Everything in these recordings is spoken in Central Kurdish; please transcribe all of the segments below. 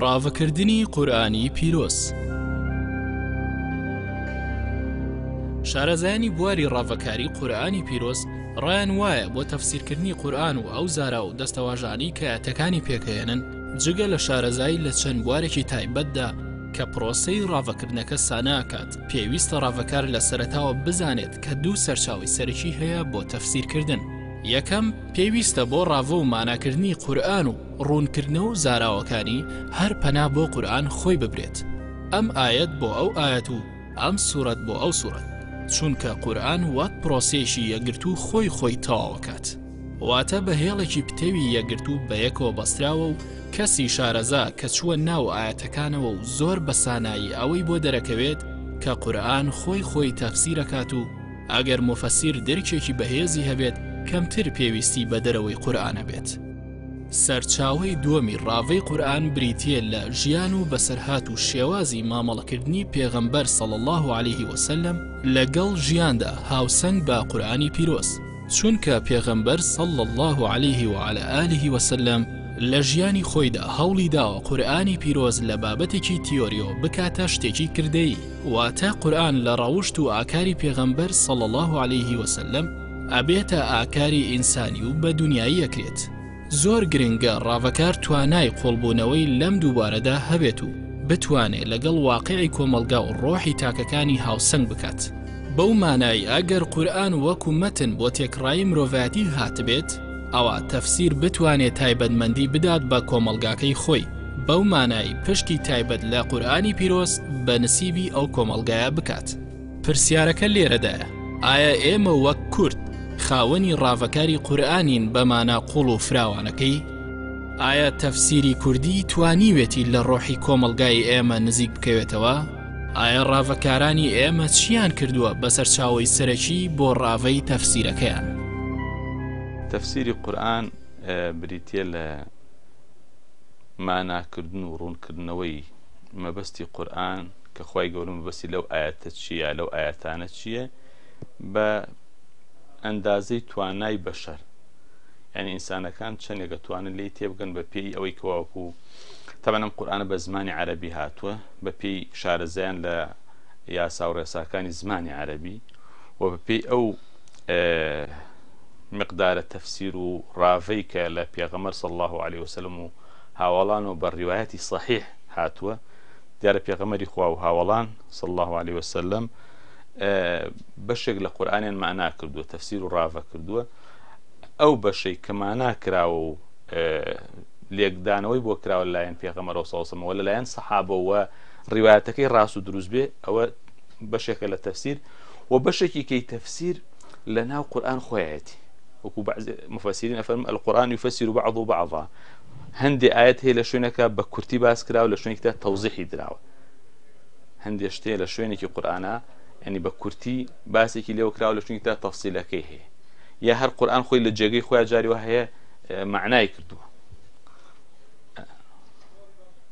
ڕاوەکردنی قورئانی پیرۆز. شارەزایانی بواری ڕاوەکاری قورئانی پیرۆز ڕایان وایە بۆ تەفسیرکردنی قورئان و ئەو زارا و دەستەواژانی کە ئاەتەکانی پێکەهێنن جگە لە شارەزایی لە چەند بوارێکی تایبەتدا کە پرۆسەی ڕاوەکردنەکە ساناکات پێویستە ڕاوەکار لە سەرەتاوە بزانێت کە دوو سەرچاوی سەرەکی هەیە بۆ تەفسیرکردن. یەکەم پێویستە بۆ ڕاوە و ماناکردنی قورئان و ڕوونکردنەوە و زاراوەکانی هەر پەنا بۆ قورئان خۆی ببرێت. ئەم ئاەت بۆ ئەو ئاەت و ئەم سوورەت بۆ ئەو سوورەت، چونکە قورئان وەک پرۆسەیەکی یەکگرتو خۆی تەواوەکات، واتە بە هێڵێکی پتەوی یەکگرتو بە یەکەوە بەستراوە و کەسی شارەزا کە چووە ناو ئاەتەکانەوە و زۆر بە سانایی ئەوەی بۆ دەرەکەوێت کە قورئان خۆی تەفسیرەکات و ئەگەر مفەسیر دەرکێکی بەهێزی هەبێت کەمتر پێویستی بە دەرەوەی قورئانە بێت. سەرچاوەی دووەمی ڕاوەی قورئان بریتیە لە ژیان و بەسەرهات و شێوازی مامەڵەکردنی پێغەمبەر صلی الله عليه وسلم لەگەڵ ژیاندا هاوسەنگ بە قورئانی پیرۆز، چونکە پێغەمبەر صلی الله عليه وعلى آله وسلم لە ژیانی خۆیدا هەوڵی داوە قورئانی پیرۆز لە بابەتێکی تیۆریۆ بکاتە شتێکی کردەیی، واتە قورئان لە ڕەوشت و ئاکاری پێغەمبەر صلی الله عليه وسلم ئەبێتە ئاکاری ئینسانی و بە دنیایی ئەکرێت. زۆر گرنگە ڕاوەکار توانای قۆڵبوونەوەی لەم دووبارەدا هەبێت و بتوانێت لەگەڵ واقعی کۆمەلگا و ڕۆحی تاکەکانی هاوسەنگ بکات. بەو مانای ئەگەر قورئان وەکو مەتن بۆ تێکڕایی مرۆڤایەتی هاتبێت، ئەوە تەفسیر بتوانێت تایبەتمەندی بدات بە کۆمەلگاکەی خۆی. بەو مانای پشتی تایبەت لە قورئانی پیرۆز بە نسیبی ئەو کۆمەلگایە بکات. پرسیارەکە لێرەدایە: ئایا ئێمە وەک کورد خاوەنی ڕاوەکاری قورئانین بەمانە قوڵ و فراوانەکەی؟ ئایا تەفسیری کوردی توانیوێتی لە ڕۆحی کۆمەلگای ئێمە نزیک بکەوێتەوە؟ ئایا ڕاوەکارانی ئێمە چیان کردووە بەسەر چاوەی سەرەکی بۆ ڕاوەی تەفسیرەکەیان؟ تەفسیری قورئان بریتیە لە ماناکردن و ڕوونکردنەوەی مەبەستی قورئان کە خوای گەورە مەبەستی لەو ئاەتە چییە، لەو ئاەتانە چییە، بە ئەندازەی توانای بەشەر، یعنی ئینسانەکان چەندێک دەتوانن لێی تێبگەن بە پێی ئەوەی کەواکو تەبەن ئەم قورئانە بە زمانی عەرەبی هاتووە، بە پێی شارەزایان لە یاسا و ڕێساکانی زمانی عەرەبی و بە پێی ئەو مقدارە تەفسیر و ڕاوەی کە لە پێغەمبەر صلی الله عليه وسلم و هاوڵانەوە بە ڕیوایەتی صحیح هاتووە. دیارە پێغەمبەری خوا و هاوڵان صلی الله عليه وسلم بەشێک لە قورئانیان معنا کردووە، تەفسیر و ڕاوە کردووە. ئەو بەشەی کە معنا کراوە و لێکدانەوەی بۆ کراوە لەلایەن پێغەمبەر صلی الله عليه وسلم و لەلایەن سەحابە و ڕیوایەتەکەی ڕاست و دروست بێ، ئەوە بەشێکە لە تەفسیر. و بەشێکی کەی تەفسیر لە ناو قورئان خۆیەتی، وەکو بعض مفەسرین ئەفەرمون القورئان يفسر بعضه بعضا، هەندێک ئاەت هەیە لە شوێنەکە بە کورتی باس کراوە، لە شوێنێکدا تەوزیحی دراوە. هەندێک شتێ لە شوێنێکی قورئانە ینی بە کورتی باسێکی لێوە کراوە، لە شوێنێکدا تەفسیلەکەی هەیە، یا هەر قورئان خۆی لە جێگەی خۆیان جاریوە هەیە معنای کردووە.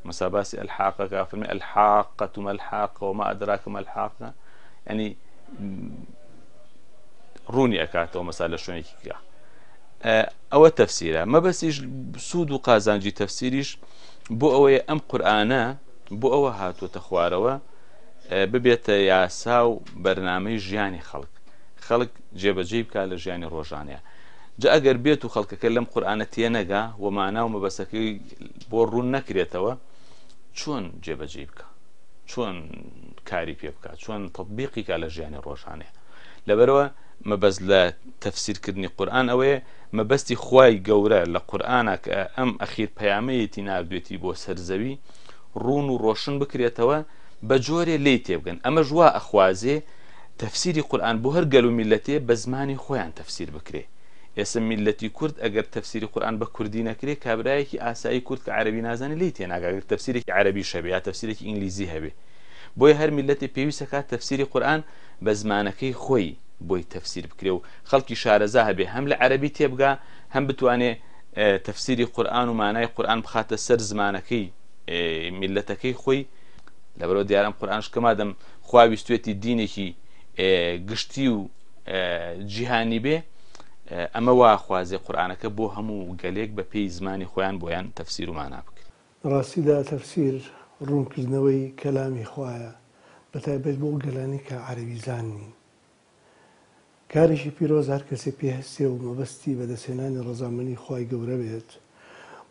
مەسا باسی الحاقەکە فەرمێ الحاقة ما الحاقة وما أدراك ما الحاقة، ینی ڕوونی ئەکاتەوە مەسا لە شوێنێکی. ئەوە تەفسیرە. مەبەستیش سوود و قازانجی تەفسیریش بۆ ئەوەیە ئەم قورئانە بۆ ئەوە هاتووەتە خوارەوە ببێتە یاسا و بەرنامەی ژیانی خەڵک جێبەجێ بکات لە ژیانی ڕۆژانەیە. جا ئەگەر بێت و خەڵکەکە لەم قورئانە تێنەگا و مانا و مەبەستەکەی بۆ ڕوون نەکرێتەوە، چۆن جێبەجێ بکات، چۆن کاری پێ بکات، چۆن تەطبیقی کات لە ژیانی ڕۆژانەیە. لەبەرەوە مەبەست لە تەفسیرکردنی قورئان ئەوەیە مەبەستی خوای گەورە لە قورئانە کە ئەم ئەخیر پەیامەیەتی ناردوێتی بۆ سەرزەوی ڕوون و ڕۆشن بکرێتەوە، بە جۆرێ لێی تێبگەن. ئەمە ژوا ئەخوازێ تەفسیری قورئان بۆ هەر گەل و میلەتێ بە زمانی خۆیان تەفسیر بکرێ. ئێستا میلەتی کورد ئەگەر تەفسیری قورئان بە کوردی نەکرێ، کابرایەکی ئاسایی کورد کە عەرەبی نازانێت لێی تێناگات. ئەگەر تەفسیرێکی عەرەبی شەبێ یا تەفسیرێکی ئینگلیزی هەبێ، بۆیە هەر میلەتی پێویستە کات تەفسیری قورئان بە زمانەکەی خۆی بۆی تەفسیر بکرێ و خەڵکی شارەزا هەبێ هەم لە عەرەبی تێبگا، هەم بتوانێ تفسیری قورآن و مانای قورآن بخاتە سەر زمانەکەی میلەتەکەی خۆی لەبەرەوە دیارم قورآنش کە مادەم خوا بیستوێتی دینێکی گشتی و جیهانی بێ ئەمە وا خوازێ قورآنەکە بۆ هەموو گەلێک بە پێی زمانی خۆیان بۆیان تەفسیر و مانا بکرێت. ڕاستیدا تەفسیر ڕوونکردنەوەی کەلامی خوایە بەتایبەت بۆ گەلانی کە عەرەبی زان نین. کارێکی پیرۆز هەر کەسێ پێهەستێ و مەبەستی بەدەستهێنانی ڕەزامەندی خوای گەورە بێت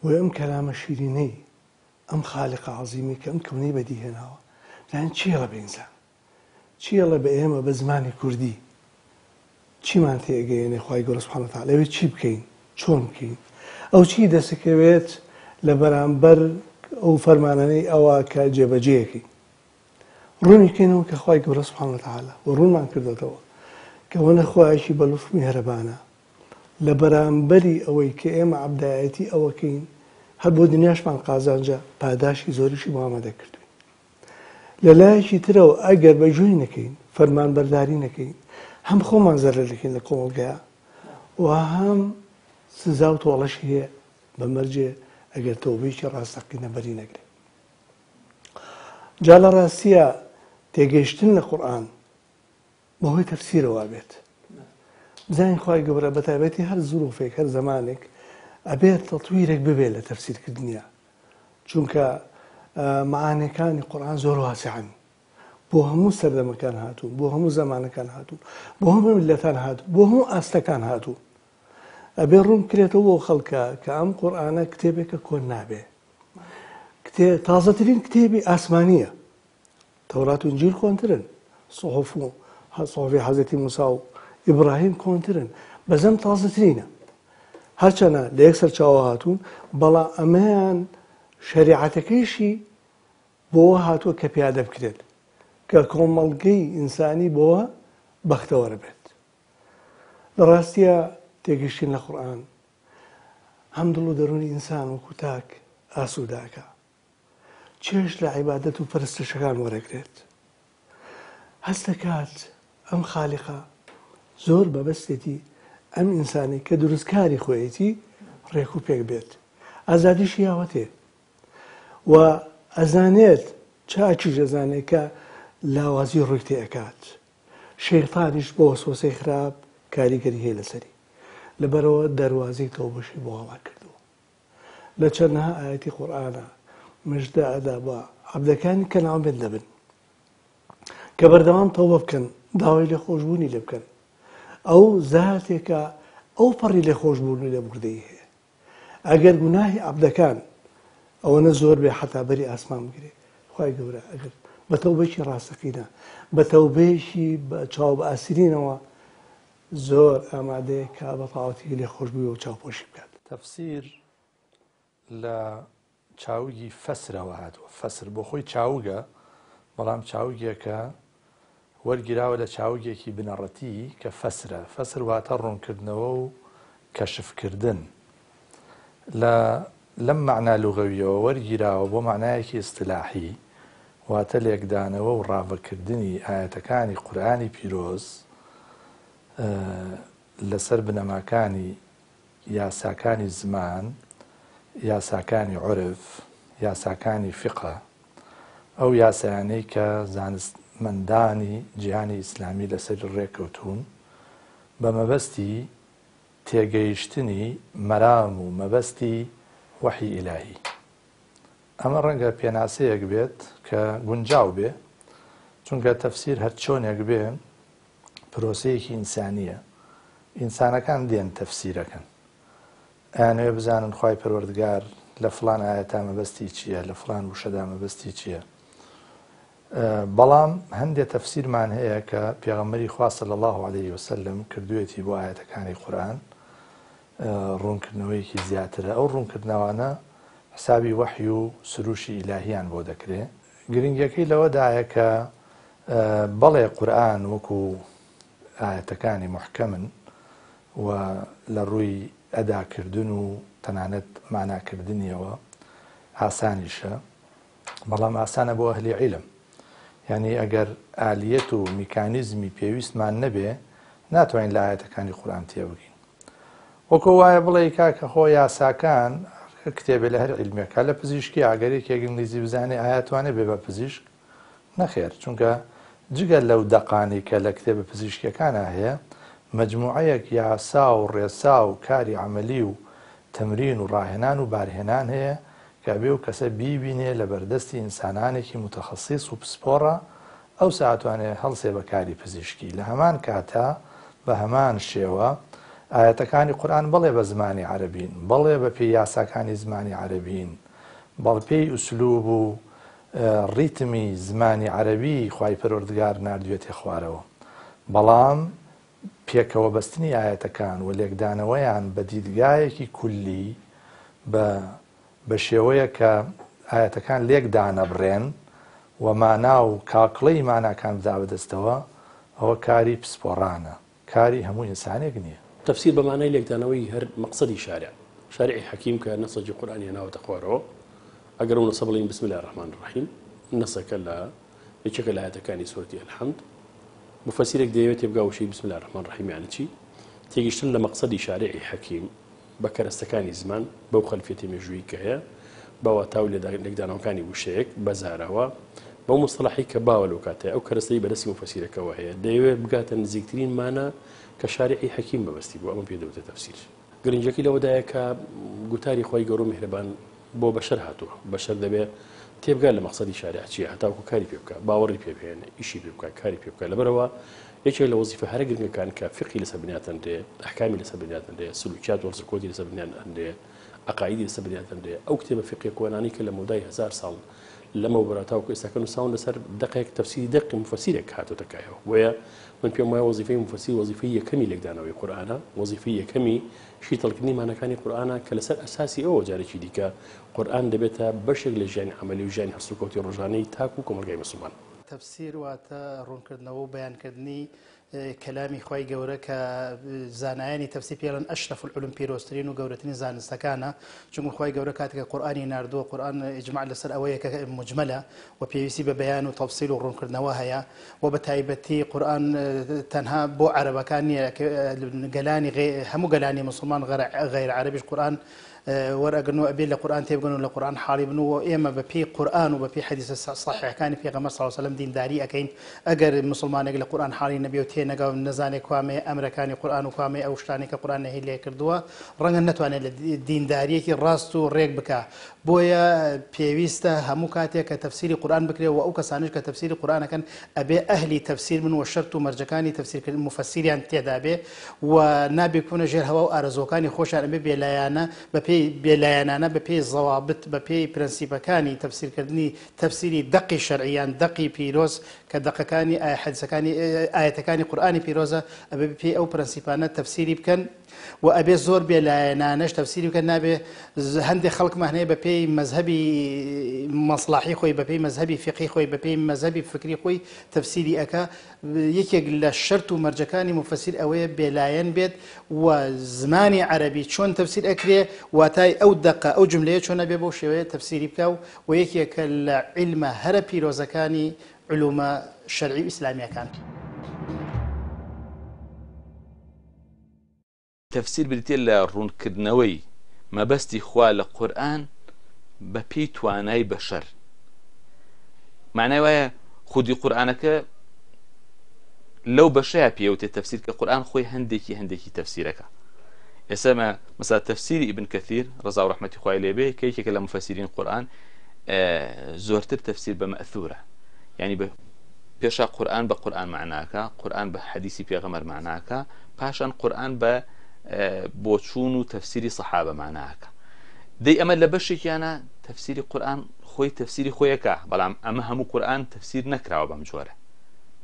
بۆی ئەم کەلامە شیرینەی ئەم خالقە عەزیمی کە ئەم کەونەی بەدیهێناوە زانین چیەڵە بە ئینسان، چیەڵە بە ئێمە بە زمانی کوردی، چیمان تێگەیەنێ خوای گەورە سوبحانەهو وتەعالا ئەوێ چی بکەین، چۆن بکەین، ئەو چی دەسەکەوێت لە بەرامبەر ئەو فەرمانانەی ئەوە کە جێبەجێیەکەی ڕوونی کەینەوە کە خوای گەورە سوبحانەهو وتەعالا و ڕوونمان کردوێتەوە کە وەنە خوایەکی بەلوف میهرەبانە لە بەرامبەری ئەوەی کە ئێمە عەبدایەتی ئەوەکەین هەر بۆ دنیاشمان قازانجا پاداشی زۆریشی بۆ ئامادە کردوین. لە لایەکی ترەوە ئەگەر بەگوێی نەکەین فەرمانبەرداری نەکەین هەم خۆمان زەرەر دەکەین لە کۆمەڵگەیە و هەم سزا و تۆڵەشی هەیە بە مەرجێ ئەگەر تەوبەیەکی ڕاستەقینە بەری نەگرێت. جا لە ڕاستیە تێگەیشتن لە قورئان بەهۆی تەفسیرەوە بێت. بزانین خوای گەورە بەتایبەتی هەر زوروفێک هەر زەمانێک ئەبێت تەطویرێک ببێت لە تەفسیرکردنیە، چونکە معانیەکانی قورئان زۆر واسعن، بۆ هەموو سەردەمەکان هاتوون، بۆ هەموو زەمانەکان هاتوون، بۆ هەموو میلەتان هاتوون، بۆ هەموو ئاستەکان هاتوون. ئەبێ ڕوون بکرێتەوە بۆ خەڵکە کە ئەم قورئانە کتێبێکە کۆن نابێ، تازەترین کتێبی ئاسمانیە. تەورات و ئینجیل کۆنترن، سوحوفی حەزرەتی موسا و ئیبراهیم کۆنترن، بەزەم تازەترینە. هەرچەنە لە یەک سەرچاوە هاتوون، بەڵام ئەمەیان شەریعەتەکەیشی بۆوە هاتووە کە پیادە بکرێت کە کۆمەڵگەی ئینسانی بۆوە بەختەوەرە بێت. لە ڕاستیە تێگەیشتن لە قورئان هەم دڵ و دەروونی ئینسان وەکو تاک ئاسووداکە، چێژ لە عیبادەت و پەرستشەکان وەرەگرێت، هەست دەکات ئەم خالیقە زۆر بەبەستێتی ئەم ئینسانی کە دروستکاری خۆیەتی ڕێک و پێک بێت، ئازادیشی یاوەتێ و ئەزانێت چاکیش ئەزانێت کە لاوازی ڕووی تێئەکات، شەیطانیش بۆ وەسوەسەی خراپ کاریگەری هەیە لەسەری، لەبەرەوە دەواازەی تەوبەشی بۆ هەڵا کردووە. لە چەندەها ئایەتی قورئانە مژدە ئەدا بە عەبدەکانی کە ناوبێت دەبن کە بەردەوام تەوبە بکەن، داوای لێخۆشبوونی لێ بکەن. ئەو زاتێکە ئەو پەڕی لێخۆشبوونی لە بوردەی هەیە. ئەگەر گوناهی عەبدەکان ئەوەنە زۆر بێ حەتا بەری ئاسمان بگرێ، خوای گەورە ئەگەر بە تەوبەیەکی ڕاستەقینە، بە تەوبەیەکی چاو بە ئاسرینەوە زۆر ئامادەیە کە بە تاوەتی لێخۆشبووی و چاوپۆشی بکات. تەفسیر لە چاوگی فەسرەوە هاتووە. فەسر بۆ خۆی چاوگە، بەڵام چاوگێکە وەرگیراوە لە چاوگێکی بنەڕەتی کە فەسرە. فەسر واتە ڕوونکردنەوە و کەشفکردن. لەم مەعنا لوغەویەوە وەرگیراوە بۆ مەعنایەکی ئیستیلاحی، واتە لێکدانەوە و ڕاوەکردنی ئایەتەکانی قورئانی پیرۆز لەسەر بنەماکانی یاساکانی زمان، یاساکانی عورف، یاساکانی فقه، ئەو یاسایانەی کە زانستمەندانی جیهانی ئیسلامی لەسەر ڕێکەوتوون بە مەبەستی تێگەیشتنی مەرام و مەبەستی وحی ئیلاهی. ئەمە ڕەنگە پێناسەیەک بێت کە گونجاو بێ، چونکە تەفسیر هەر چۆنێک بێ پرۆسەیەکی ئینسانیە. ئینسانەکان دێن تەفسیرەکەن، ئەیانەوێ بزانن خوای پەروەردگار لە فڵان ئایەتا مەبەستی چییە، لە فڵان وشەدا مەبەستی چییە. بەڵام هەندێک تەفسیرمان هەیە کە پێغەمبەری خوا صلی الله علیه وسلم کردوێتی بۆ ئایەتەکانی قورئان، ڕوونکردنەوەیەکی زیاترە. ئەو ڕوونکردنەوانە حسابی وحی و سروشی ئیلاهیان بۆ دەکرێت. گرنگیەکەی لەوەدایە کە بەڵێ قورئان وەکو ئایەتەکانی محکەمن و لە ڕووی ئەداکردن و تەنانەت ماناکردنیەوە ئاسانیشە، بەڵام ئاسانە بۆ ئەهلی عیلم. یعنی ئەگەر ئالیەت و میکانیزمی پێویستمان نەبێ ناتوانین لە ئایەتەکانی قورئان تێبگەین. وەکو وایە بڵێ کاکە خۆ یاساکان کتێبێ لە هەر علمێکە لە پزیشکی ئاگەرێک ئینگلیزی بزانێ ئاياتوانێ بێ بە پزیشک نەخێر چونکە جگەل لەو دەقانی کە لە کتێبە پزیشکەکانە هەیە مجموعەیەک یاسا و ڕێسا و کاری عملی و تەمرین و ڕاهێنان و بارهێنان هەیە کە بێ و کەسە بیبینێ لە بەردەستی ئینسانانێکی متەخەسیس و پسپۆڕە ئەو ساعتوانێ هەڵسێ بە کاری پزیشکی لە هەمان کاتە بە هەمان شێوە ئاەتەکانی قورئان بەڵێ بە زمانی عەرەبین بەڵێ بە پێی یاساکانی زمانی عەرەبین بەڵ پێی ئوسلوب و ڕیتمی زمانی عەرەبی خوای پەروەردگار ناردوێتێ خوارەوە بەڵام پێکەوە بەستنی ئاەتەکان و لێکدانەوەیان بە دیدگایەکی کولی بە شێوەیە کە ئاەتەکان لێک دانەبڕێن و مانا و کاکڵەی ماناکان بدا بەدەستەوە ئەوە کاری پسپۆڕانە کاری هەموو ئینسانێک نییە تفسير بمعنى لك دانوي هر مقصدي شارع حكيم كنص قرآني أنا وتقواره أقرأون صبلين بسم الله الرحمن الرحيم النص كلا بشكل آيات كان سورة الحمد مفسرك ديوت يبقى شيء بسم الله الرحمن الرحيم يعني شيء تيجي شل مقصدي شارعي حكيم بكر استكاني زمان بو خلفيتي مجوي كهيا بو تاولي لك دانو كاني وشيك بزاروا بو مصطلحي كباول وكاته أو كرسي بدسي مفسرك وهي ديوت بقى تنزيكترين معنا كشارعي حكيم ببستي بو أمام بيدو تفسير گرنجەکی لەوەدایە کە گوتاری خۆی گەورە و میهرەبان بۆ بەشەر هاتووە بەشەر دەبێ تێبگات لە مەقسەدی شارع چییە هەتاوکو کاری پێ بکات باوەڕی پێ بهێنێ ئیشی پێ بکات کاری پێ بکات لەبەرەوە یەکێک لە وەزیفە هەرە گرنگەکان کە فقی لەسەر بنیاتەن دێ ئەحکامی لەسەر بنیاتەن دێ سلوکیات وەرزکۆتی لەسەر بنیاتەن دێ عقایدی لەسەر بنیاتەن دێ ئەو کتێبە فقی کۆنانی کە لە مودای 1000 ساڵ لەمە بەراتاوکو ئێستاکە نووساون لەسەر دقێک تەفسیری دقی مفەسیرێک هاتووەتەکایەوە بۆیە من پێم وایە وەزیفەی مفەسیر وەزیفەی یەکەمی لێکدانەوەی قورئانە وەزیفەی یەکەمی شیتەڵکردنی مانەکانی قورئانە کە لەسەر ئەساسی ئەوە جارێکی دیکە قورئان دەبێتە بەشێک لە ژیانی عەمەلی و ژیانی هەرسوکەوتی ڕۆژانەی تاک و کۆمەلگای مسلمان تفسیر واتە ڕوونکردنەوە و بەیانکردنی کەلامی خوای گەورە کە زانایانی تەفسیر پێڵن ئەشرەف العلوم پیرۆزترین و گەورەترین زانستەکانە چونکە خوای گەورە کاتێکە قورئانی ناردووە قورئان ئیجماع لەسەر ئەوەیە کە مجمەلە و پێویستی بە بەیان و تەفسیل و ڕوونکردنەوە هەیە و بە تایبەتی قورئان تەنها بۆ عەرەبەکان نییە گەلانی هەموو گەلانی مسلمان غەیر عەرەبیش قورئان وەرئەگرنەوە ئەبێ لە قورئان تێبگەن و لە قورئان حاڵی بن و ئێمە بە پێی قورئان و بە پێی حەدیثە صحیحەکانی پێغەمبەر صلی الله علیه و سلم دینداری ئەکەین ئەگەر مسلمانێک لە قورئان حاڵی نەبێ و تێنەگا و نەزانێ کوامێ ئەمرەکانی قورئان و کوامێ ئەو شتانی کە قورئان نەهی لێ کردووە ڕەنگە نەتوانێت لە دینداریەکی ڕاست و ڕێک بکە بۆیە پێویستە هەموو کاتێک کە تەفسیری قورئان بکرێت و ئەو کەسانش کە تەفسیری قورئانەکەن ئەبێ ئەهلی تەفسیر بن و شەرت و مەرجەکانی تەفسیرکردن مفەسیریان تێدا بێ و نابێ بکونە ژێر هەوا و ئارەزوەکانی خۆشیان ئەبێ بێلایانە بە پێی بێلایەنانە بە پێی زەوابط بە پێی پرەنسیپەکانی تەفسیرکردنی تەفسیری دەقی شەرعیان دەقی پیرۆز کە دەقەکانی حەدیثەکانی ئاەتەکانی قورئانی پیرۆزە ئەبێ بە پێی ئەو پرەنسیپانە تەفسیری بکەن و ئەبێ زۆر بێلایەنانەش تەفسیری بکەن نابێ هەندێک خەڵکمان هەیە بە پێی مەذهبی مەصلحی خۆی بە پێی مەذهبی فقهی خۆی بە پێی مەذهبی فکری خۆی تەفسیری ئەکا یەکێک لە شەرت و مەرجەکانی مفەسیر ئەوەیە بێلایەن بێت و زمانی عەرەبی چۆن تەفسیر ئەکرێ واتای ئەو دەقە ئەو جملەیە چۆن ئەبێ بۆ شێوەیە تەفسیری بکە و یەکێکە لە عیلمە هەرە پیرۆزەکانی علومە شەرعی ئیسلامیەکان تەفسیر بریتێ لە ڕوونکردنەوەی مەبەستی خوا لە قورئان بە پێی توانای بەشەر معنای وایە خودی قورئانەکە لەو بەشەیە پێوتێت تەفسیر کە قورئان خۆی هەندێکی تەفسیرەکە ئێستا مەسا تەفسیری ئیبن کەثیر ڕەزا و ڕەحمەتی خوای لێبێ کە یەکێکە لە مفەسیرین قورئان زۆرتر تەفسیر بە مەئثورە یعنی پێشا قورئان بە قورئان معناکە قورئان بە حەدیثی پێغەمبەر معناکە پاشان قورئان بە بۆچوون و تەفسیری سەحابە معناکە دەی ئەمە لە بەشێکیانە تەفسیری قورئان خۆی تەفسیری خۆیەکە بەڵام ئەمە هەموو قورئان تەفسیر نەکراوە بەم جۆرە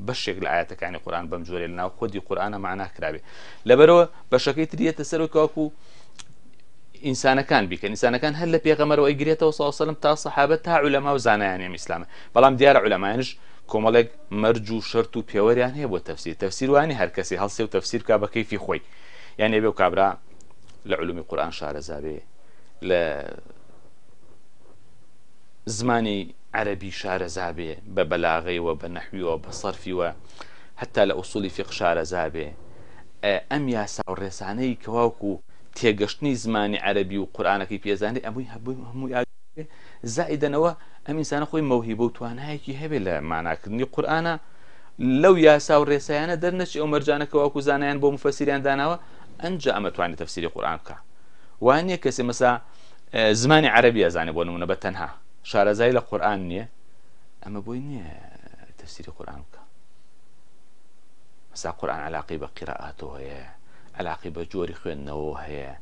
بەشێک لە ئاەتەکانی قورئان بەم جۆرە لەناو خۆدی قورئانە معنا کرابێ لەبەرەوە بەشەکەی تریەتە سەرۆکەوەکو ئینسانەکان بیکەن ئینسانەکان هەر لە پێغەمبەرەوە ئەیگرێتەوە صلی الله علیه و سلم تا سەحابە تا عولەما و زانایانی ئیسلامە بەڵام دیارە عولەمایانش کۆمەڵێک مەرج و شەرت و پێوەریان هەیە بۆ تەفسیر وانی هەر کەسی هەڵسێ و تەفسیر بکا بە کەیفی خۆی یعنی بێ و کابرا لە علومی قورئان شارەزا بێ لە زمانی عەرەبی شارەزا بێ بە بەلاغەیەوە بە نەحویەوە بە سەرفیوە هەتا لە ئوسولی فقه شارەزا بێ ئەم یاسا و ڕێسانەی کەواوکو تێگەشتنی زمانی عەربی و قورئانەکەی پێزانێ ئەمووی هەمووی زائیدەنەوە ئەم ئینسانە خۆی مەوهیبە و توانایەکی هەبێت لە ماناکردنی قورئانە لەو یاسا و ڕێسایانە دەرنەچی ئەو مەرجانەکە واکو زانایان بۆ مفەسیریان داناوە ئەنجا ئەمە توانێت تەفسیری قورئان بکە. وانە کەسێ مەسا زمانی عەربی ئەزانێ بۆ نمونە بە تەنها شارەزای لە قورئان نییە ئەمە بۆی نییە تەفسیری قورئان بکە. مەسا قورئان عەلاقەی بە قیرائاتەوە هەیە، عەلاقەی بە جۆری خوێندنەوە هەیە،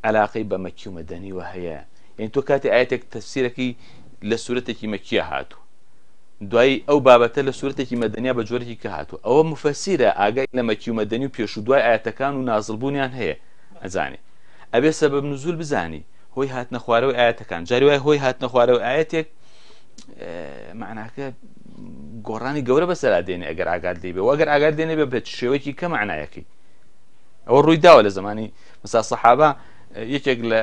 عەلاقەی بە مەکی و مەدەنیوە هەیە. یعنی تۆ کاتی ئاەتێک تەفسیرەکەی لە سوورەتێکی مەکیە هاتوو دوای ئەو بابەتە لە سوورەتێکی مەدەنیا بە جۆرێکی کە هاتووە ئەوە مفەسیرە ئاگای لە مەکی و مەدەنی و پێش و دوای ئاەتەکان و نازڵبوونیان هەیە ئەزانێ ئەبێ سەبەب نزول بزانی هۆی هاتنە خوارەوەی ئاەتەکان جاری وای هۆی هاتنە خوارەوەی ئاەتێک معناکە گۆڕانی گەورە بەسەرا دێنێ ئەگەر ئاگات لێ بێ و ئەگەر ئاگات دێنێ بێ بە شێوەیەکی کە معنایەکەی ئەوە ڕووی داوە لە زمانی مەسا سەحابە یەکێک لە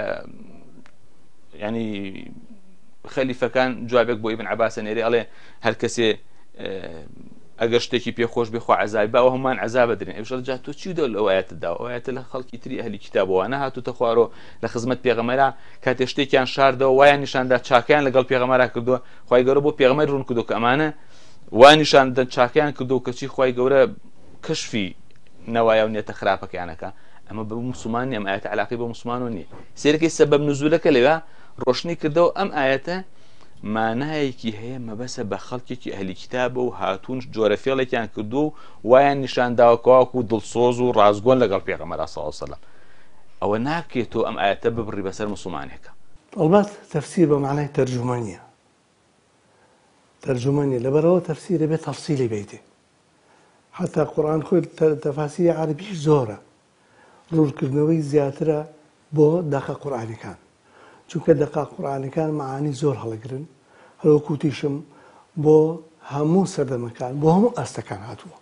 ینی خەلیفەکان جوابێک بۆ ئیبن عەباسە نێرێ ئەڵێ هەر کەسێ ئەگەر شتێکی پێخۆش بێ خوا عەزابی بە ئەوە هەمومان عەزابە درێن ئێوە جا تۆ چی دەڵ ئەو ئاەتە داوە ئەو ئاەتە لە خەڵکی تری ئەهلی کتابەوانە هاتووتە خوارەوە لە خزمەت پێغەمبەرا کاتێ شتێکیان شاردەوە وایان نیشاندا چاکیان لەگەڵ پێغەمبەرا کردووە خوای گەورە بۆ پێغەمبەر ڕوون کردو کە ئەمانە وای نیشاندەن چاکیان کردو کەچی خوای گەورە کەشفی نەوایە و نێتە خراپەکەیانەکە ئەمە بە موسڵمان نیە ئەم ئاەتە عەلاقەی بە موسڵمانەوە نییە سێرەکەی سەبەب نزولەکە لەوێ ڕۆشنی کردەوە ئەم ئاەتە مانایەکی هەیە مەبەسە بە خەڵکێکی ئەهلی کتابە و هاتوون جۆرە فێڵێکیان کردو و وایان نیشانداوەکەواکو دڵسۆز و ڕازگۆن لەگەڵ پێغەمبەر صلی الله علیه وسلم ئەوە ناکرێت تۆ ئەم ئاەتە ببڕی بەسەر موسڵمانێکە. البته تفسير بمعنى ترجمانية لبروا تفسير بتفصيل بيته حتى القرآن خود تفاسير عربي زورة رول كرنوي زياترة بو دقة قرآن كان چونکە دقة قرآن كان معاني زور هەڵەگرن هەلو کوتیشم بۆ هەموو سەردەمەکان بۆ هەموو ئەستەکان هاتووە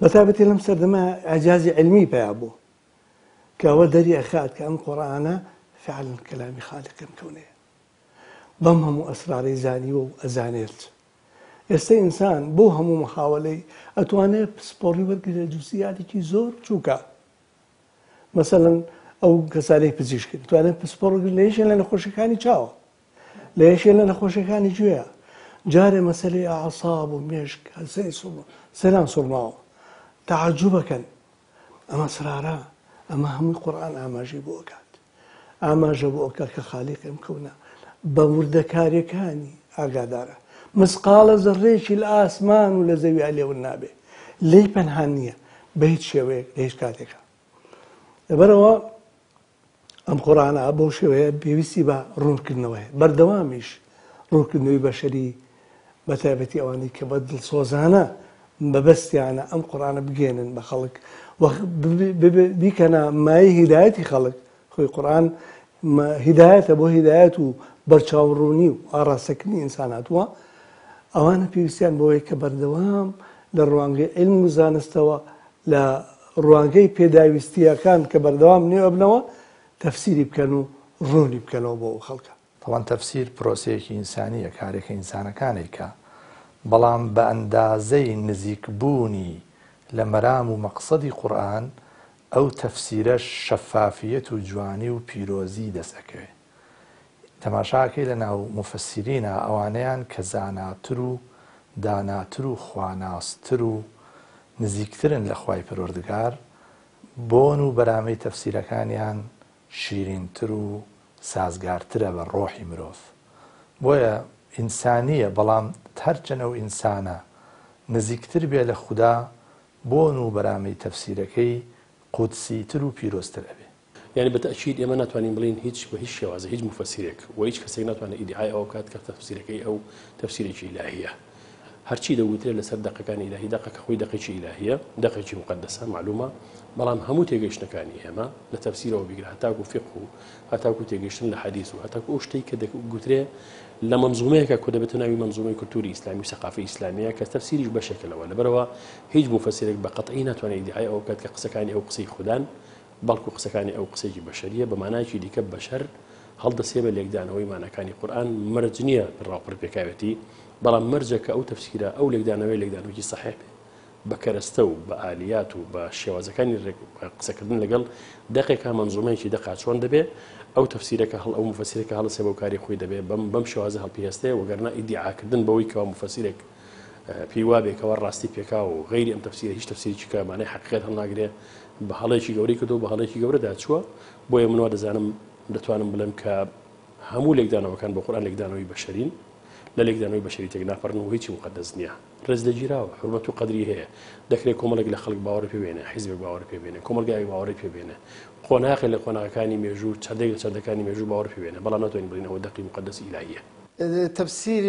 بەتابەتی لەم سەردەمە ئەجازی علمی پێیا بوو کە ئەوە دەری ئەخات کە ئەم قورئانە فعلا کەلامی خالقم کەونەیە بەم هەموو ئەسرارەی زانیوە و ئەزانێت. ئێستا ئینسان بۆ هەموو محاولەی ئەتوانێت پسپۆڕی وەرگرێت جوزئیاتێکی زۆر چووکە مەسەڵەن ئەو کەسانێک پزیشکی توانێت پسپۆڕ لە یەکێک لە نەخۆشیەکانی چاوە لە یەکێک لە نەخۆشیەکانی گوێیە جارێ مەسەلەی ئەعساب و مێشک سەلام سوڕماوە تەعەجوبەکەن ئەمە سرارە ئەمە هەمووی قورئان ئاماژەی بۆ ئەکات ئاماژە بۆ ئەکات کە خالیق ئەم کەونە بە وردەکاریەکانی ئاگادارە مسقالە زەڕێکی لە ئاسمان و لە زەوی لێون نابێ لێی پەنهان نییە بە هیچ شێوەیەک لە هیچ کاتێکە. لەبەرەوە ئەم قورئانە بەو شێوەیە پێویستی بە ڕوونکردنەوەیە بەردەوامیش ڕوونکردنەوەی بەشەری بەتایبەتی ئەوانەی کە بە دڵسۆزانە بەبەستیانە ئەم قورئانە بگێنن بە خەڵک بیکەنە مایەی هیدایەتی خەڵک خۆی قورئان هیدایەتە بۆ هیدایەت و بەرچاوڕوونی و ئاڕاستەکردنی ئینسان هاتووە ئەوانە پێویستیان بەوەی کە بەردەوام لە ڕوانگەی علم و زانستەوە لە ڕوانگەی پێداویستیەکان کە بەردەوام نێوە بنەوە تەفسیری بکەن و ڕوونی بکەنەوە بۆ خەڵکە. طبعاً تەفسیر پرۆسەیەکی ئینسانیە کارێکە ئینسانەکانێکە بەڵام بە ئەندازەی نزیکبوونی لە مەرام و مەقسەدی قورئان ئەو تەفسیرە شەفافیەت و جوانی و پیرۆزی دەسەکەوێت. تەماشاکەی لە ناو مفەسیرینە ئەوانەیان کە زاناتر و داناتر و خواناستر و نزیکترن لە خوای پەروەردگار بۆن و بەرامەی تەفسیرەکانیان شیرینتر و سازگارترە بە ڕۆحی مرۆڤ. بۆیە ئینسانیە بەڵام هەرچەنە و ئینسانە نزیکتر بێ لە خودا بۆن و بەرامەی تەفسیرەکەی قودسیتر و پیرۆزتر ئەبێ. يعني بالتأكيد ئێمە ناتوانین بڵین هیچ بە هیچ شێوازە هیچ مفەسیرێک و هیچ کەسێک ناتوانێت ئیدعای ئەو بکات کە تەفسیرەکەی ئەو تەفسیرێکی ئیلاهیە هەرچی دەوترێت لەسەر دەقەکانی ئیلاهی دەقەکە خۆی دەقێکی ئیلاهیە دەقێکی مقدسە معلومە بەڵام هەموو تێگەیشتەکانی ئێمە لە تەفسیرەوە بیگرە هەتاکو فقه و هەتاکو تێگەیشتن لە حەدیث و هەتاکو ئەو شتەی کە دەگوترێ لە مەنزومەیەکە کە دەبێتە ناوی مەنزومەی کولتوری ئیسلامی و سەقافەی ئیسلامیە کە تەفسیریش بەشێکەوە لەبەرەوە هیچ مفەسیرێک بە قەتعی ناتوانێت ئیدعای ئەو بکات کە قسەکانی ئەو قسەی خوددان بەڵکو قسەکانی ئەو قسێکی بەشەریە بە مانایکی دیکە بەشەر هەڵدەسێ بە لێکدانەوەی مانەکانی قورئان مەرج نییە ڕاوپڕ پێکاوێتی بەڵام مەرجە کە ئەو تەفسیرە ئەو لێکدانەوەی لێکدانەوەی سەحیح بێ بە کەرەستە و بە ئالیات و بە شێوازەکانی قسەکردن لەگەڵ دقێکا منزومەیەکی دقات چۆن دەبێ ئەو تەفسیرەکە هەڵ ئەو مفەسیرەکە هەڵسێ بەو کاری خۆی دەبێ بەم شێوازە هەڵپێستەیە وەگەرنا ئیدعاکردن بەوەی کەوا مفەسیرێک پێی وابێکەوە ڕاستی پێکا و غیری ئەم تەفسیرە هیچ تەفسیرێکی کامانەی حقیقەت هەڵناگرێ بە هەڵەیەکی گەورەی کردو بە هەڵەیەکی گەورەدا چووە بۆیە منوا دەزانم دەتوانم بڵێم کە هەموو لێکدانەوەکان بە قورئان لێکدانەوەی بەشەرین لە لێکدانەوەی بەشەری تێک ناپەڕن و هیچی مقدس نییە ڕێز دەگیراوە حرمەت و قەدری هەیە دەکرێت کۆمەڵێک لە خەڵک باوەڕ پێ بێنێ حیزبێک باوەڕ پێ بێنێ کۆمەلگایەک باوەڕی پێ بێنێ قۆناغی لە قۆناغەکانی مێژوو چەندێک لە چەندەکانی مێژوو باوەڕ پێ بێنێ بەڵام ناتوانین بڵینەوە دەقی مقدسی ئیلاهیە تفسير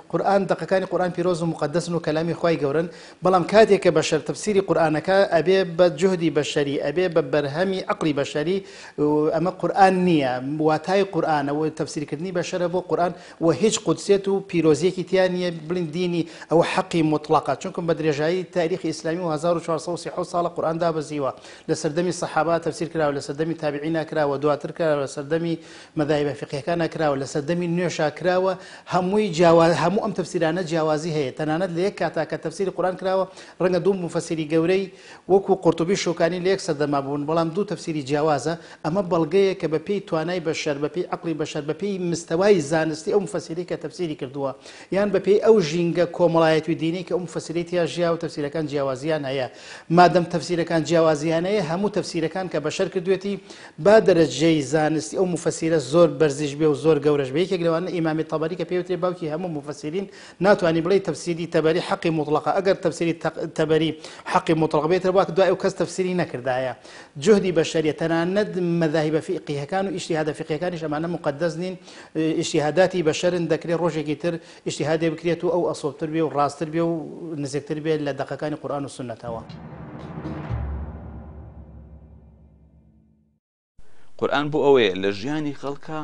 قرآن دقيقاني قرآن بيروز مقدس وكلامي خواي جورن بلام كاتي كبشر تفسير قرآنك أبي بجهدي بشري أبي ببرهمي عقلي بشري أما قرآن نية واتاي قرآن وتفسير كدني بشر أبو قرآن وهيج قدسيته بيروزيك تانية بلين ديني أو حقي مطلقة شنكم بدري جاي تاريخ إسلامي وهزار وشهر صحو صالة قرآن ده بزيوا لسردمي الصحابة تفسير كرا ولا سردمي تابعين كرا ودواتر كرا ولا سردمي مذاهب فقهية كان كرا ولا سردمي نيوش كراوة هموي جواز همو أم تفسيرنا جوازي هي تناند ليك كاتا كتفسير القرآن كراوة رنگ دوم مفسري جوري وكو قرطبي شوكاني ليك صد ما بون بلام دو تفسيري جوازة أما بلغية كببي تواناي بشر ببي عقلي بشر ببي مستواي زانستي أو مفسري كتفسيري كردوا يعني ببي أو جينجا كوملايت وديني كأم مفسري تيا جاو تفسير كان جوازيان هيا ما دام تفسير كان جوازيان هيا همو تفسير كان كبشر كدوتي بادر جاي زانستي أو مفسرة زور برزج بي وزور جورج بي كجلوان إمام الطبري كبيوتري باوكي هم مفسرين ناتواني بلاي تفسيري تبري حقي مطلقة أجر تفسيري تبري حقي مطلق بيت رباك دعاء وكاس تفسيري نكر دايا جهدي بشرية تناند مذاهب فقهية كانوا اجتهاد فقهية كان شمعنا مقدسين اجتهاداتي بشر ذكري روجي كتر اجتهاد بكريتو أو أصوب تربية وراس تربية ونزك تربية لدقة كان القرآن والسنة توا قورآن بۆ ئەوەیە لە ژیانی خەڵکە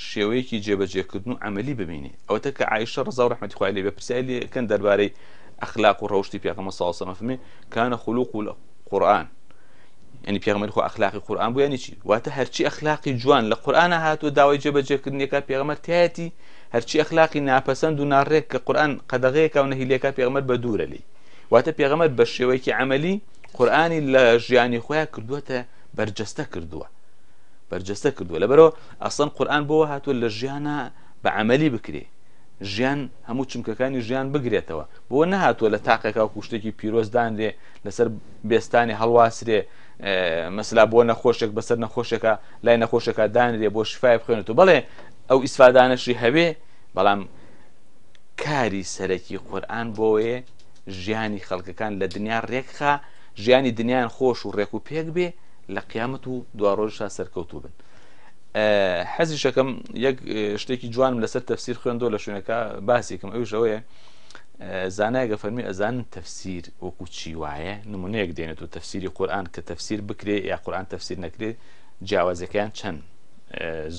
شێوەیەکی جێبەجێکردن و عملی ببینێ ئەوەتە کە عایشە ڕەزا و ڕەحمەتی خوای لێ بێ پرسیاری لێکەن دەربارەی ئەخلاق و ڕەوشتی پێغەمبەر صلی الله علیه و سلم کانە خولوق القورآن یعنی پێغەمبەری خوا ئەخلاقی قورآن بوو یعنی چی واتە هەرچی ئەخلاقی جوان لە قورآن هاتووە داوای جێبەجێکردنێکە پێغەمبەر تایەتی هەرچی ئەخلاقی ناپەسەند و ناڕێک کە قورآن قەدەغەیەکە و نەهیلەکە پێغەمبەر بە دوورە لێ واتە پێغەمبەر بە شێوەیەکی عملی قورآنی لە ژیانی خۆیان کردووەتە بەرجەستە کردووە لەبەرەوە ئەسڵەن قورآن بۆ هاتووە لە ژیانە بە عەمەلی بکرێ ژیان هەموو چمکەکانی ژیان بگرێتەوە بۆ نەهاتووە لە تاقێکا و کوشتێکی پیرۆز دانرێ لەسەر بێستانی هەڵواسرێ مەسلا بۆ نەخۆشێک بەسەر نەخۆشێکە لای نەخۆشەکە دانرێ بۆ شفای بخوێنێتەوە بەڵێ ئەو ئیسفادانەشی هەبێ بەڵام کاری سەرەکی قورآن بۆیە ژیانی خەڵکەکان لە دنیا ڕێکخا ژیانی دنیایان خۆش و ڕێک و پێک بێ لە قیامەت و دواڕۆژشا سەرکەوتوو بن حەزی شەکەم یەک شتێکی جوانم لەسەر تەفسیر خوێندەوە لە شوێنەکە باسێکم ئەوش ئەوەیە زانایەکە فەرمی ئەزانن تەفسیر وەکو چی وایە نمونەیەک دێنێت و تەفسیری قورآن کە تەفسیر بکرێ یا قورآن تەفسیر نەکرێ جیاوازەکەیان چەند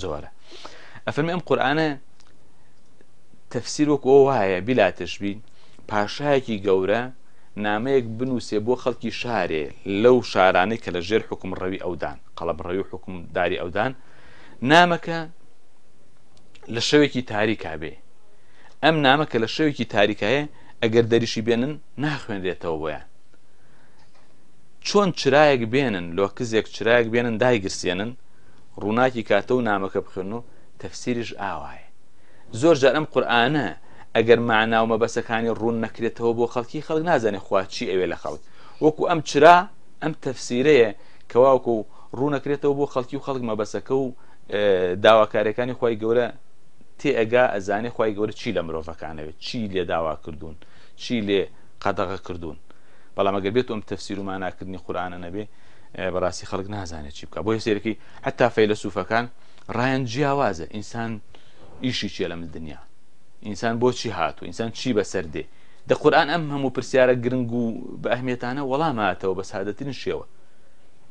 زۆرە ئەفەرمی ئەم قورآنە تەفسیر وەکو ئەوە وایە بلا تەشبیه پاشایەکی گەورە نامەیەک بنووسێ بۆ خەڵکی شارێ لەو شارانەی کە لە ژێر حکومڕەوی ئەودان قەڵەمڕەوی و حکومداری ئەودان نامەکە لە شەوێکی تاریکا بێ ئەم نامەکە لە شەوێکی تاریکایە ئەگەر دەریشی بێنن ناخوێنرێتەوە بۆیان چۆن چرایەک بێنن لۆکزێک چرایەک بێنن دایگرسێنن ڕووناکی کاتە و نامەکە بخوێن و تەفسیریش ئاوایە زۆر جار ئەم قورئانە ئەگەر معنا و مەبەسەکانی ڕوون نەکرێتەوە بۆ خەڵکی خەڵک نازانێ خوا چی ئەوێ لە خەڵک وەکو ئەم چرا ئەم تەفسیرەیە کەوا وەکو ڕوو نەکرێتەوە بۆ خەڵکی و خەڵک مەبەسەکە و داواکاریەکانی خوای گەورە تێئەگا ئەزانێ خوای گەورە چی لە مرۆڤەکانەوێت چی لێ داوا کردوون چی لێ قەدەغە کردوون بەڵام ئەگەر بێت ئەم تەفسیر و ماناکردنی قورئانە نەبێ بەڕاستی خەڵک نازانێت چی بکات بۆ سێرەکی حتا فەیلسوفەکان ڕایان جیاوازە ئینسان ئیشی چیە لەم دنیا ئینسان بۆچی هاتووە ئینسان چی بەسەر دێ دە قورئان ئەم هەموو پرسیارە گرنگ و بە ئەهمیەتانە وەڵام هاتەوە بە سادەترین شێوە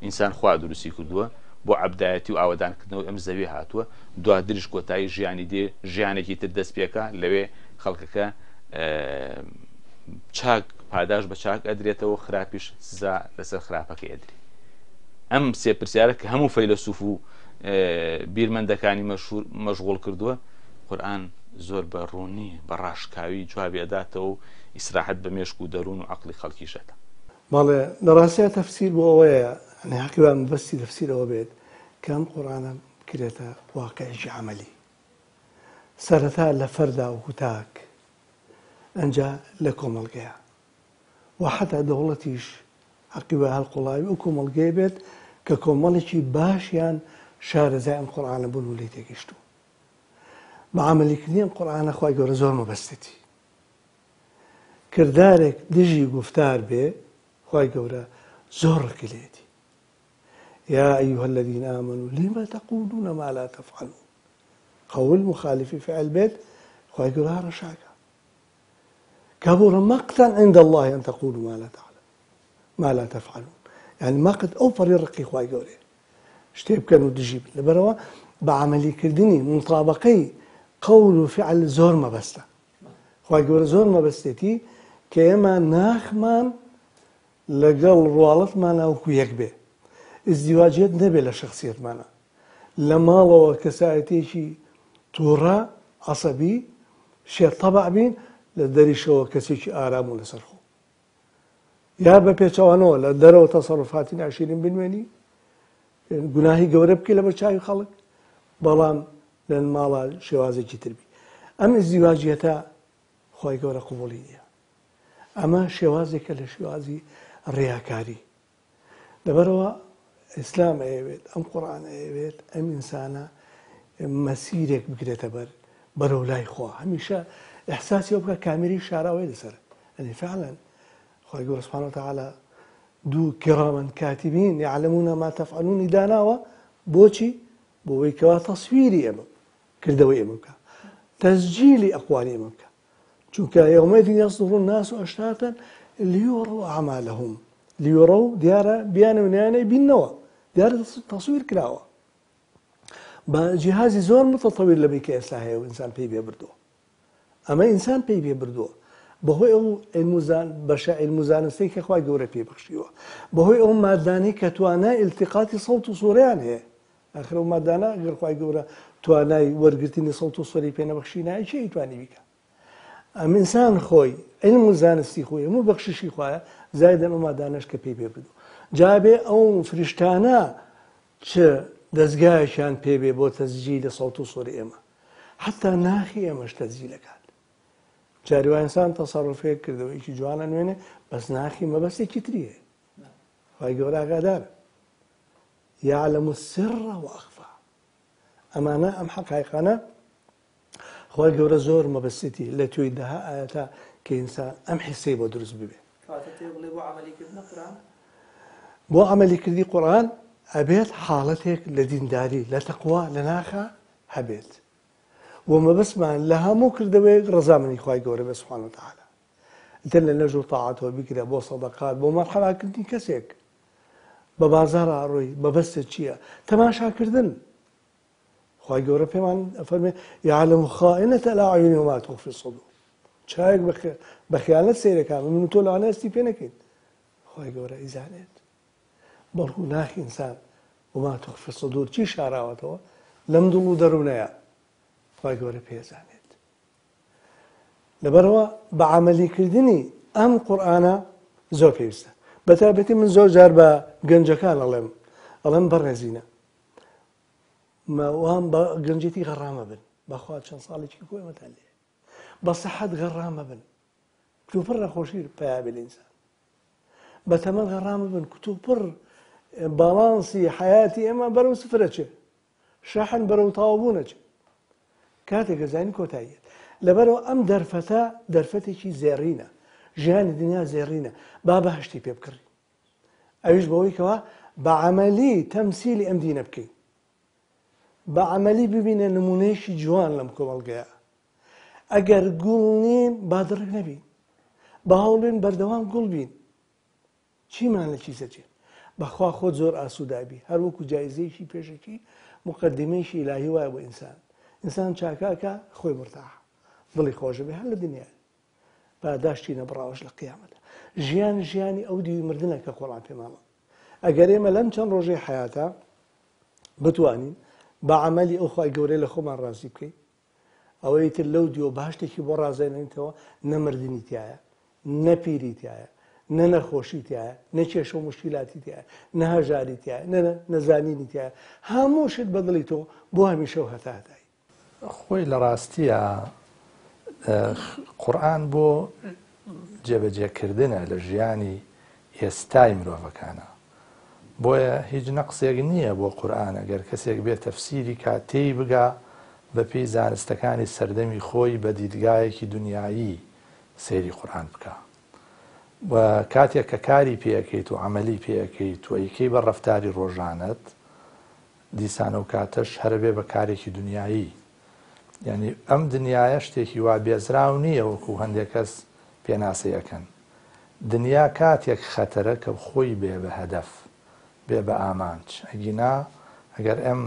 ئینسان خوا دروستی کردووە بۆ عەبدایەتی و ئاوەدانکردنەوە ئەم زەوی هاتووە دوادریش کۆتایی ژیانی دێ ژیانێکی تر دەست پێکە لەوێ خەڵکەکە چاک پاداش بە چاک ئەدرێتەوە خراپیش سزا لەسەر خراپەکە ئەدرێت ئەم سێ پرسیارە کە هەموو فەیلسوف و بیرمەندەکانی مەشغوڵ کردووە قورئان زۆر بە ڕوونی بە ڕاشکاوی جوابی ئەداتەوە و ئیسراحەت بە مێشک و دەروون و عەقڵی خەڵکیشەتە. بەڵێ لەڕاستیە تەفسیر بۆ ئەوەیە يعني حقیبان بەستی تەفسیرەوە بێت کە ئەم قورئانە بکرێتە واقعێکی عەمەلی سەرەتا لە فەردا و کوتاک ئەنجا لە کۆمەڵگەیە و حتا دەوڵەتیش حقیبە هەڵقوڵاوی و کۆمەڵگەی بێت کە کۆمەڵێکی باشیان شارەزای ئەم قورئانە بوون و لێی تێگەیشتووە. بە عەمەلیکردنی ئەم قورئانە خوای گەورە زۆر مەبەستێتی کردارێک دژی گفتار بێ خوای گەورە زۆر ڕکلێتی يا أيها الذين آمنوا لما تقولون ما لا تفعلون قول مخالف فعل بيت خوای گەورە ڕەشاکە كبر مقتا عند الله أن تقولوا ما لا تفعلون يعني مقت أو فريرقي خوای گەورە شتێ بکەن و دژی بن لەبەرەوە بە عەمەلیکردنی مطابقەی قول و فعل زۆر مەبەستە خوای گەورە زۆر مەبەستێتی کە ئێمە ناخمان لەگەڵ ڕواڵەتمانە وەکو یەک بێ ئیزدیواجیەت نەبێت لە شەخسیەتمانە لە ماڵەوە کەسایەتێکی تووڕە عەسەبی شێتەبع بین لە دەریشەوە کەسێکی ئارام و لەسەرخۆ یا بە پێچەوانەوە لە دەرەوە تەسەڕوفاتی ناشرین بنوێنی گوناهی گەورە بکەی لەبەر چاوی خەڵک بەڵام لە ماڵە شێوازێکی تربی ئەم ئیزدیواجیەتە خوای گەورە قبوڵی نییە ئەمە شێوازێکە لە شێوازی ڕیاکاری لەبەرەوە ئیسلام ئەیەوێت ئەم قورئان ئەیەوێت ئەم ئینسانە مەسیرێک بگرێتە بەرەو لای خوا هەمیشە ئەحساسی بکە کامێری شاراوەی لەسەر ئەنی فعلا خوای گەورە سوبحانەهو وتەعالا دوو کیڕامەن کاتبین یعلمون ما تفعلون داناوە بۆچی بۆەوەی کەوا تەسویری ئێمە کردەوەی ئێمە بکە تەسجیلی ئەقوالی ئێمە بکە چونکە یومئذ یصدر الناس أشتاتا ليروا أعمالهم ليروا دیارە بیانە ونیانەی بینەوە دیارە تەسویر کراوە بە جیهازی زۆر متەتەویر لەبەی کە ئێستا هەیە و ئینسان پێی پێ بردووە ئەمە ئینسان پێی پێ بردووە بەهۆی ئەو بەشە علموزانستەی کە خوای گەورە پێبەخشیوە بەهۆی ئەو مادانەی کە توانای ئیلتیقاتی سەوت و سوورەیان هەیە ئاخر ئەو مادانە ئەگەر خوای گەورە توانای وەرگرتنی سەوت و سووری پێ نەبەخشی نایە چی ئەیتوانی بیکە ئەم ئینسان خۆی علم و زانستی خۆی هەموو بەخششی خوایە زایدەن ئەو مادانەش کە پێی پێ بردووە جابێ ئەو فریشتانە چ دەستگایشیان پێبێ بۆ تەسجیلی سەوت و سووری ئێمە حتا ناخی ئێمەش تەسجیلەکات جاری وا ئینسان تەسەڕوفێک کردەوەیکی جوانە نوێنێ بەس ناخی مەبەستێکی تریە خوای گەورە ئاگادارە یعلم السر وأخفى ئەمانە ئەم حەقایقانە خوای گەورە زۆر مەبەستێتی لە توێی دەها ئاەتە کە ئینسان ئەم حیسەی بۆ دروست ببێ بۆ عەمەلیکردنی قورئان ئەبێت حاڵەتێک لە دینداری لە تەقوا لە ناخە هەبێت و مەبەستمان لە هەموو کردەوەیەک ڕەزامەندی خوای گەورە بێ سوبحانەهو وتەعالا ئیتر لە نەژ و تاعاتەوە بیکرێ بۆ سەدەقات بۆ مەرحەباکردنی کەسێک بە بازار ئاڕۆی بەبەستت چییە تەماشاکردن خوای گەورە پێمان ئەفەرمێ یعلم خائنة الأعین وما تخفی الصدور چاوێک بە خیانەت سەیرەکە من و تۆ لەوانە هەستی پێ نەکەین خوای گەورە ئیزانێت بەڵکو ناخی ئینسان وما تخفی الصدور چی شاراوەتەوە لەم دڵ و دەروونەیە خوای گەورە پێزانێت لەبەرەوە بە عەمەلیکردنی ئەم قورئانە زۆر پێویستە بەتایبەتی من زۆر جار بە گەنجەکان ئەڵێم بەڕێزینە وام بە گەنجێتی غەڕامە بن بەخوا چەند ساڵێکی کۆمەتان لێ بە سەحەت غەڕامە بن کتوپڕ نەخۆشی پیا بێ لە ئینسان بە تەمەن غەڕامە بن کتوپڕ باڵانسی حەیاتی ئێمە بەرەو سفرە چێ شەحن بەرەو تاوابوونە چێ کاتێکە زانی کۆتاییە لەبەرەوە ئەم دەرفەتە دەرفەتێکی زێڕینە ژیانی دنیا زێڕینە با بەهەشتی پێ بکڕی ئەویش بەوەی کەوا بە عەمەلی تەمسیلی ئەم دینە بکەین بە عەمەلی ببینە نمونەیەکی جوان لەم کۆمەڵگەیە ئەگەر گوڵ نین با دڕک نەبین بە هەوڵێن بەردەوام گوڵ بین چیمان لە چیسە چێ بەخوا خۆت زۆر ئاسوودابی هەر وەکو جایزەیەکی پێشەکی مقدمەیەکی ئیلاهی وایە بۆ ئینسان چاکاکە خۆی مرتاح دڵی خۆشە بێ هەر لە دنیا پاداشتی نەبڕاوەش لە قیامەتە ژیانی ئەو دیوی مردنە کە قورئان پێماڵە ئەگەر ئێمە لەم چەند ڕۆژەی حەیاتە بتوانین بە عەمەلی ئەو خوای گەورەی لە خۆمان ڕازی بکەین ئەوەی تر لەو دیوە باشتێکی بۆ ڕازێنێنیتەوە نەمردنی تایە نە پیری تایە نە نەخۆشی تایە نە کێشە و مشکلاتی تایە نە هەژاری تایە نە نەزانینی تایە هەموو شت بەدڵی تۆ بۆ هەمیشە و هەتاتایی خۆی لە ڕاستیە قورئان بۆ جێبەجێکردنە لە ژیانی ئێستای مرۆڤەکانە بۆیە هیچ نەقسێک نییە بۆ قورئان ئەگەر کەسێک بێت تەفسیری کاتێی بگا بە پێی زانستەکانی سەردەمی خۆی بە دیدگایەکی دنیایی سەیری قورئان بکە و کاتێک کە کاری پێەکەیت و عەمەلی پێەکەیت و ئەیکەی بە ڕەفتاری ڕۆژانەت دیسانە و کاتەش هەربێ بە کارێکی دنیایی یعنی ئەم دنیاە شتێکی وا بێزراو نییە وەکو هەندێک کەس پێناسەیەکەن دنیا کاتێک خەتەرە کە خۆی بێ بە هەدەف بێ بە ئامانج ئەگینا ئەگەر ئەم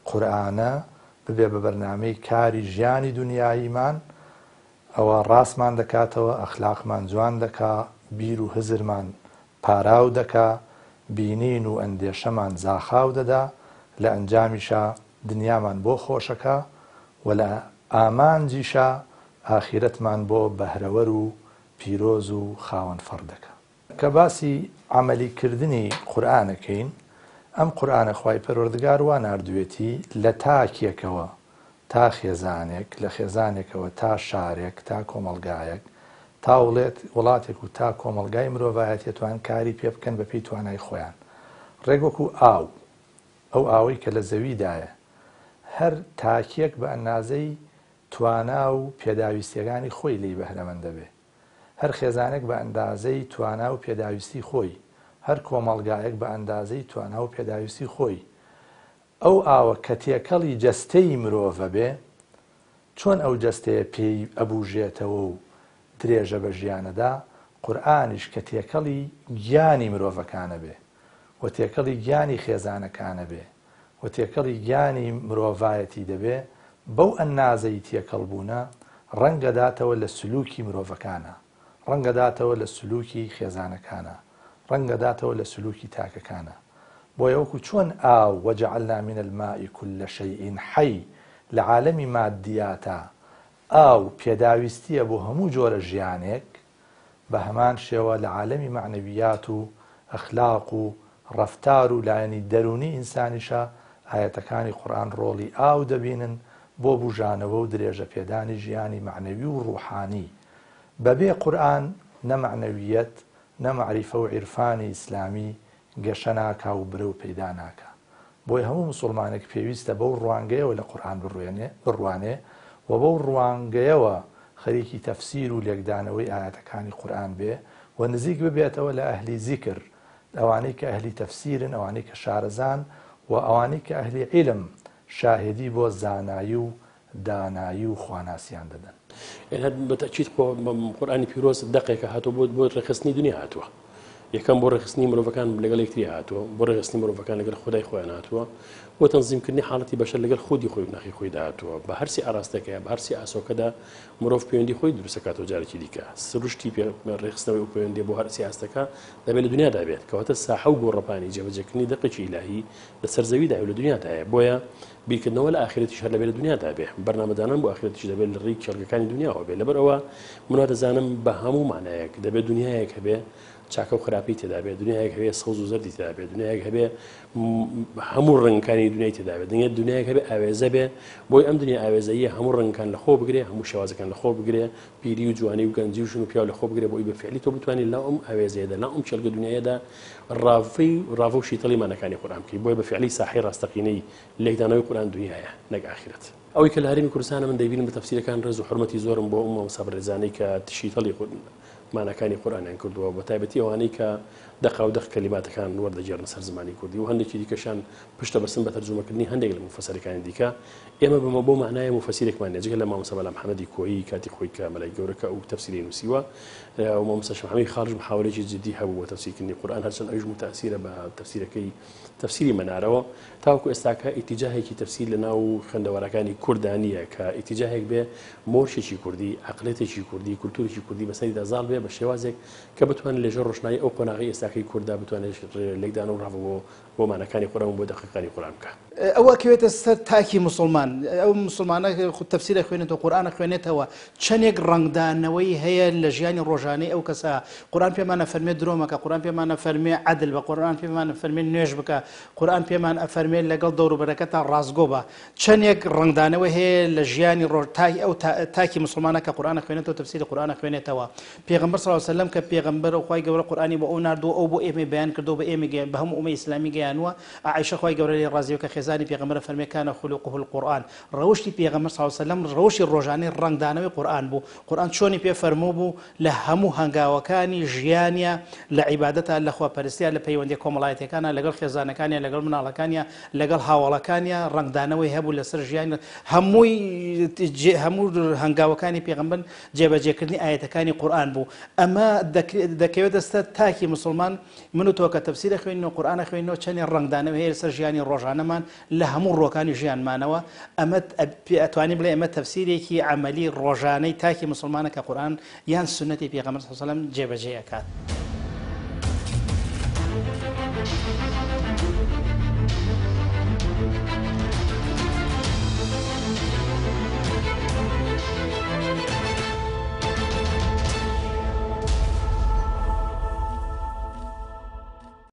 قورئانە ببێ بە بەرنامەی کاری ژیانی دنیاییمان ئەوە ڕاستمان دەکاتەوە ئەخلاقمان جوان دەکا بیر و هزرمان پاراو دەکا بینین و ئەندێشەمان زاخاو دەدا لە ئەنجامیشە دنیامان بۆ خۆشەکە و لە ئامانجیشە ئاخیرەتمان بۆ بەهرەوەر و پیرۆز و خاوەن فەڕ دەکا کە باسی عملیکردنی قورئانەکەین ئەم قورئانە خوای پەروەردگار وا ناردوێتی لە تاکێکەوە تا خێزانێک لە خێزانێکەوە تا شارێک تا کۆمەڵگایەک تا وڵاتێک و تا کۆمەڵگای مرۆڤایەت توان کاری پێ بکەن بە پێی توانای خۆیان ڕێک وەکو ئاو ئەو ئاوەی کە لە زەویدایە هەر تاکێک بە ئەندازەی توانا و پێداویستیەکانی خۆی لی بەهرەمەند دەبێ هەر خێزانێک بە ئەندازەی توانا و پێداویستی خۆی هەر کۆمەڵگایەک بە ئەندازەی توانا و پێداویستی خۆی ئەو ئاوە کە تێکەڵی جەستەی مرۆڤە بێ چۆن ئەو جەستەیە پێی ئەبوژێتەوە و درێژە بە ژیانەدا قورئانیش کە تێکەڵی گیانی مرۆڤەکانە بێ و تێکەڵی گیانی خێزانەکانە بێ و تێکەڵی گیانی مرۆڤایەتی دەبێ بەو ئەندازەی تێکەڵبوونە ڕەنگەداتەوە لە سلووکی مرۆڤەکانە ڕەنگەداتەوە لە سلووکی خێزانەکانە ڕەنگەداتەوە لە سلووکی تاکەکانە بۆیە وەکو چۆن ئاو وەجعلنا من الماء كل شيء حي لە عالەمی مادیاتە ئاو پێداویستیە بۆ هەموو جۆرە ژیانێک بە هەمان شێوە لە عالەمی معنەویات و ئەخلاق و ڕەفتار و لایەنی دەرونی ئینسانیشە ئاەتەکانی قورئان ڕۆڵی ئاو دەبینن بۆ بوژانەوە و درێژە پێدانی ژیانی معنەوی و ڕوحانی بەبێ قورئان نە معنەویەت نە معریفە و عیرفانی ئیسلامی گەشە ناکا و برە و پەیدا ناکە بۆی هەموو موسڵمانێک پێویستە بەو ڕوانگەیەوە لە قورئان بڕوانێ و بەو ڕوانگەیەوە خەریکی تەفسیر و لێکدانەوەی ئاەتەکانی قورئان بێ و نزیک ببێتەوە لە ئەهلی زیکر ئەوانەی کە ئەهلی تەفسیرن ئەوانەی کە شارەزان و ئەوانەی کە ئەهلی عیلم شاهدی بۆ زانایی و دانایی و خواناسیان دەدەن بەتەکید قورئانی پیرۆز دەقێکە هاتووە بۆ ڕێخستنی دنیا هاتووە یەکەم بۆ ڕێخستنی مرۆڤەکان لەگەڵ یەکتری هاتووە بۆ ڕێخستنی مرۆڤەکان لەگەڵ خودای خۆیان هاتووە بۆ تەنزیمکردنی حاڵەتی بەشەر لەگەڵ خودی خۆی و ناخی خۆی داهاتووە بە هەرسی ئاراستەکەیە بە هەرسی ئاسۆکەدا مرۆڤ پەیوەندی خۆی دروستەکاتەوە جارێکی دیکە سروشتی ڕێخستنەوەی و پەیوەندی بۆ هەرسی ئاستەکە دەبێت لە دنیادا بێت کەواتە ساحە و گۆڕەپانی جێبەجێکردنی دەقێکی ئیلاهی لە سەرزەویدا و لە دنیادایە بۆیە بیرکردنەوە لە ئاخرەتیش هەر لەبێت لە دنیادا بێ بەرنامەدانان بۆ ئاخرەتیش دەبێت لە ڕێی کێڵگەکانی دنیاەوە بێت لەبەرەوە منوا دەزانم بە هەموو معنایەک دەبێت دنیایەک هەبێ چاکە و خراپی تێدا بێت دنیایەک هەبێ سەوز و زەردی تێدا بێت دنیایەک هەبێ هەموو ڕەنگەکانی دنیای تێدا بێت دنیایەک هەبێ ئاوێزە بێ بۆی ئەم دنیا ئاوێزەیە هەموو ڕەنگەکان لە خۆ بگرێ هەموو شێوازەکان لە خۆ بگرێ پیری و جوانی و گەنجی و ژن و پیا لە خۆ بگرێ بۆی بەفعلی تۆ بتوانێت لە ئەم ئاوێزەیەدا لە ئەم چەلگە دنیاەدا ڕاوە و شیتەڵی مانەکانی قورئان بکەی بۆی بەفعلی ساحی ڕاستەقینەی لێکدانەوەی قورئان دنیایە نەک ئاخرەت ئەوەی کە لە هەرێمی کوردستانە من دەیبینم بە تەفسیرەکان ڕێز و حورمەتی زۆرم بۆ ئەو مامۆستا بەڕێزانەی کە تشیتەڵی مانەکانی قورئانیان کردووە بە تایبەتی ئەوانەی کە دەق و دەق کەلیماتەکان وەردەگێڕن سەر زمانی کوردی و هەندێکی دیکەشان پشتە بەرسن بە تەرجمەکردنی هەندێک لە مفەسەرەکانی دیکە ئێمە بەمە بۆ معنایە مفەسیرێکمان نێجگە لە مامۆستا بەڵام محەممەدی کۆیی کاتی خۆی کە مەلای گەورەکە و تەفسیری نووسیوە و مامۆستا شەمحەمەدی خاڵژ محاولەیەکی جدی هەبوو بۆ تەفسیرکردنی قورئان هەرچەند ئەویش متەئسیرە بە تەفسیرەکەی تەفسیری مەنارەوە تاوەکو ئێستاکە ئیتیجاهێکی تەفسیر لە ناو خوێندەوەرەکانی کوردانیە کە ئیتیجاهێک بێ مۆرشێکی کوردی عەقڵێتێکی کوردی کولتورێکی کوردی بەسەری دەزاڵ بێ بە شێوازێک کە بتوانێت لێژە ڕۆشنایی ئەو قۆناغی ئێستا برساکەی کووردا بتوانێت لێکدان و ڕاو بۆ مانەکانی قورآن بۆ دەقیقەکانی قورآن بکە. ئەوە کەوێتە سەر تاکی مسلمان ئەو مسلمانە خود تەفسیرە خوێنێتەوە قورآنە خوێنێتەوە چەندێک ڕنگدانەوەی هەیە لە ژیانی ڕۆژانەی ئەو کەسە. قورآن پێمانە فەرمێ درۆ مەکە، قورآن پێمانە فەرمێ عەدل بە، قورآن پێمانە فەرمێ نوێژ بکە، قورآن پێمان ئەفەرمێ لەگەڵ دەوروبەرەکەتە ڕازگۆ بە. چەندێک ڕنگدانەوەی هەیە لە ژیانی ئەو تاکی مسلمانە کە قورآنە خوێنێتەوە تەفسیری قورآنە خوێنێتەوە. پێغەمبەر صلی الله علیه و سلم کە پێغەمبەر و خوای گەورە قورآنی بۆ ئەو ناردووە ئەو بۆ ئێمە بەیان کردو بە ئێمە بە هەموو ئومەی ئیسلامی گەیانوە. عایشە خوای گەورە لێ ڕازیەوە کە خێزانی پێغەمبەر فەرمێ کانە خولوقه القورآن، ڕەوشی پێغەمبەر صلی الله علیه و سلم ڕەوشی ڕۆژانەی ڕنگدانەوەی قورآن بوو. قورآن چۆنی پێ فەرموو بوو لە هەموو هەنگاوەکانی ژیانیە، لە عیبادەتە، لە خواپەرستیە، لە پەیوەندی کۆمەڵایەتەکانە، لەگەڵ خێزانەکانیە، لەگەڵ مناڵەکانیە، لەگەڵ هاوڵەکانیە ڕنگدانەوەی هەبوو لەسەر ژیان هەموو هەنگاوەکانی پێغەمبەر جێبەجێکردنی ئاەتەکانی قورآن بوو. ئەمە دەکەوێت دەستە تاکی مسلمان من و تۆ کە تەفسیرە خوێنینەوە قورآنە خوێنینەوە چەندی ڕنگدانەوە هەیە لەسەر ژیانی ڕۆژانەمان لە هەموو ڕۆکانی ژیانمانەوە. ئەمە ئەتوانین بڵێ ئەمە تەفسیرێکی عەمەلی ڕۆژانەی تاکی مسلمانە کە قورآن یان سنەتی پێغەمبەر صلی الله علیه و سلم جێبەجێ ئەکات.